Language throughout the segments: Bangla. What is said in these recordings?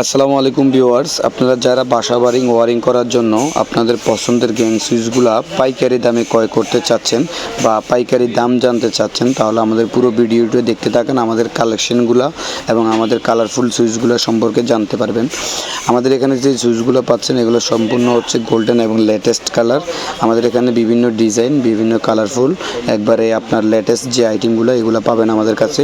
আসসালামু আলাইকুম ভিউয়ার্স, আপনারা যারা বাসা বাড়ি ওয়ারিং করার জন্য আপনাদের পছন্দের গ্যাং সুইচগুলা পাইকারি দামে ক্রয় করতে চাচ্ছেন বা পাইকারি দাম জানতে চাচ্ছেন, তাহলে আমাদের পুরো ভিডিওটি দেখতে থাকেন। আমাদের কালেকশনগুলা এবং আমাদের কালারফুল সুইচগুলো সম্পর্কে জানতে পারবেন। আমাদের এখানে যে সুইচগুলো পাচ্ছেন এগুলো সম্পূর্ণ হচ্ছে গোল্ডেন এবং লেটেস্ট কালার। আমাদের এখানে বিভিন্ন ডিজাইন, বিভিন্ন কালারফুল একবারে আপনার লেটেস্ট যে আইটেমগুলো এগুলো পাবেন আমাদের কাছে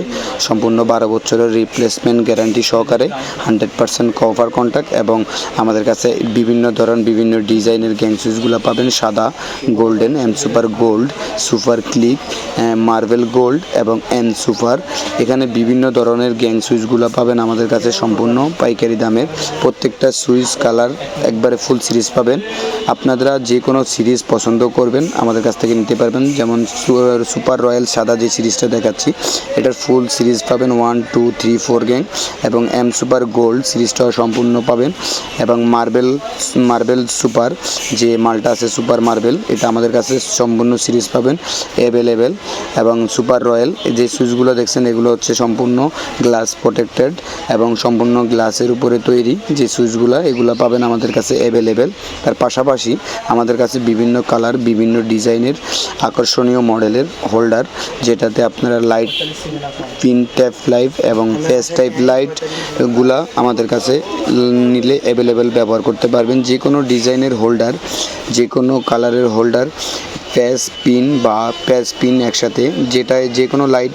সম্পূর্ণ 12 বছরের রিপ্লেসমেন্ট গ্যারান্টি সহকারে 100% কভার কন্ট্যাক্ট। এবং আমাদের কাছে বিভিন্ন ধরনের বিভিন্ন ডিজাইনের গ্যাং সুইচগুলো পাবেন, সাদা, golden, M super gold, super click, marble gold এবং এন সুপার। এখানে বিভিন্ন ধরনের গ্যাং সুইচগুলো পাবেন আমাদের কাছে সম্পূর্ণ পাইকারি দামের। প্রত্যেকটা সুইচ কালার একবারে ফুল সিরিজ পাবেন। আপনারা যে কোনো সিরিজ পছন্দ করবেন আমাদের কাছ থেকে নিতে পারবেন। যেমন সুপার রয়্যাল সাদা যে সিরিজটা দেখাচ্ছি এটার ফুল সিরিজ পাবেন 1, 2, 3, 4 গ্যাং। এবং এম সুপার গোল্ড সিরিজটাও সম্পূর্ণ পাবেন। এবং মার্বেল সুপার যে মালটা আছে সুপার মার্বেল, এটা আমাদের কাছে সম্পূর্ণ সিরিজ পাবেন অ্যাভেলেবেল। এবং সুপার রয়্যাল যে সুইচগুলো দেখছেন এগুলো হচ্ছে সম্পূর্ণ গ্লাস প্রোটেক্টেড এবং সম্পূর্ণ গ্লাসের উপরে তৈরি যে সুইচগুলো এগুলো পাবেন আমাদের কাছে অ্যাভেলেবেল। তার পাশাপাশি আমাদের কাছে বিভিন্ন কালার, বিভিন্ন ডিজাইনের আকর্ষণীয় মডেলের হোল্ডার, যেটাতে আপনারা লাইট, পিন ট্যাপ লাইট এবং ফেস টাইপ লাইটগুলা আমাদের কাছে নিলে অ্যাভেলেবেল ব্যবহার করতে পারবেন। যে কোনো ডিজাইনের হোল্ডার, যে কোনো কালারের হোল্ডার, প্যাচ পিন বা প্যাচ পিন একসাথে, যেটায় যে কোনো লাইট,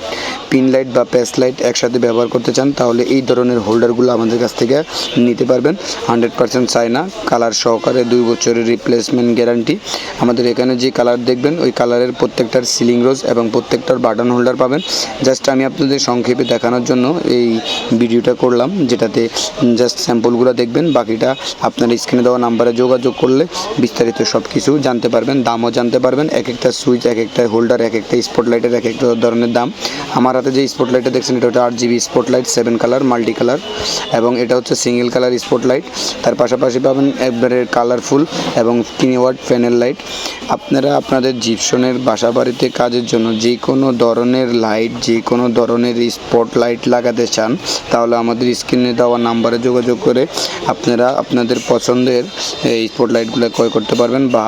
পিন লাইট বা প্যাচ লাইট একসাথে ব্যবহার করতে চান তাহলে এই ধরনের হোল্ডারগুলো আমাদের কাছ থেকে নিতে পারবেন। 100% চায়না কালার সহকারে 2 বছরের রিপ্লেসমেন্ট গ্যারান্টি। আমাদের এখানে যে কালার দেখবেন ওই কালারের প্রত্যেকটার সিলিং রোজ এবং প্রত্যেকটার বাটন হোল্ডার পাবেন। জাস্ট আমি আপনাদের সংক্ষেপে দেখানোর জন্য এই ভিডিওটা করলাম, যেটাতে জাস্ট স্যাম্পলগুলো দেখবেন। বাকিটা আপনার স্ক্রিনে দেওয়া নাম্বারে যোগাযোগ করলে বিস্তারিত সব কিছু জানতে পারবেন, দামও জানতে পারবেন। এক একটা সুইচ, এক একটা হোল্ডার, এক একটা স্পটলাইটের এক একটা ধরনের দাম। আমার হাতে যে স্পটলাইটটা দেখছেন এটা হচ্ছে 8GB spotlight, 7 colour multi colour, এবং এটা হচ্ছে সিঙ্গেল কালার স্পটলাইট। তার পাশাপাশি পাবেন একবারে কালারফুল এবং 3 ওয়াট প্যানেল লাইট। আপনারা আপনাদের জিপসনের বাসা বাড়িতে কাজের জন্য যে কোনো ধরনের লাইট, যে কোনো ধরনের স্পটলাইট লাগাতে চান তাহলে আমাদের স্ক্রিনে দেওয়া নাম্বারে যোগাযোগ করে আপনারা আপনাদের পছন্দের এই স্পটলাইটগুলো ক্রয় করতে পারবেন। বা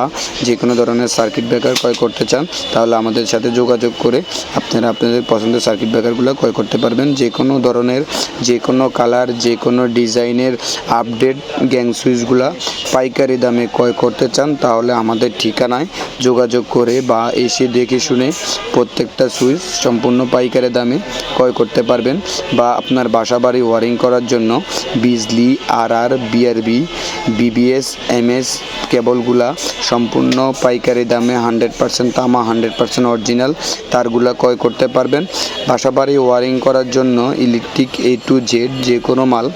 যে কোনো ধরনের সার্কিট ব্রেকার ক্রয় করতে চান তাহলে আমাদের সাথে যোগাযোগ করে আপনারা আপনাদের পছন্দের সার্কিট ব্রেকারগুলো ক্রয় করতে পারবেন। যে কোনো ধরনের, যে কোনো কালার, যে কোনো ডিজাইনের আপডেট গ্যাং সুইচগুলো পাইকারি দামে ক্রয় করতে চান তাহলে আমাদের ঠিকানায় যোগাযোগ করে বা এসে দেখে শুনে প্রত্যেকটা সুইচ সম্পূর্ণ পাইকারি দামে ক্রয় করতে পারবেন। বা আপনার বাসা বাড়ি ওয়ারিং করার জন্য বিজলি, RR, BRB, BBS, MS কেবলগুলা সম্পূর্ণ পাইকারি দামে 100% তামা, 100% অরিজিনাল তারগুলা ক্রয় করতে পারবেন। বাসা বাড়ি ওয়ারিং করার জন্য ইলেকট্রিক A to Z যে কোনো মাল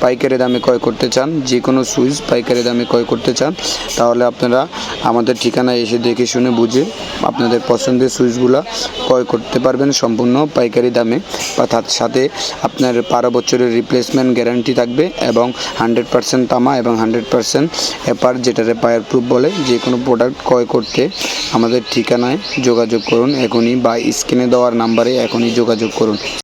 পাইকারি দামে ক্রয় করতে চান, যে কোনো সুইচ পাইকারি দামে ক্রয় করতে চান তাহলে আপনারা আমাদের ঠিকানায় এসে দেখে শুনে বুঝে আপনাদের পছন্দের সুইচগুলো ক্রয় করতে পারবেন সম্পূর্ণ পাইকারি দামে। বা তার সাথে আপনার 12 বছরের রিপ্লেসমেন্ট গ্যারান্টি থাকবে এবং 100% তামা এবং 100% এপার, যেটারে ফায়ার প্রুফ বলে। যে কোনো প্রোডাক্ট ক্রয় করতে আমাদের ঠিকানায় যোগাযোগ করুন এখনই, বা স্ক্রিনে দেওয়ার নাম্বারে এখনই যোগাযোগ করুন।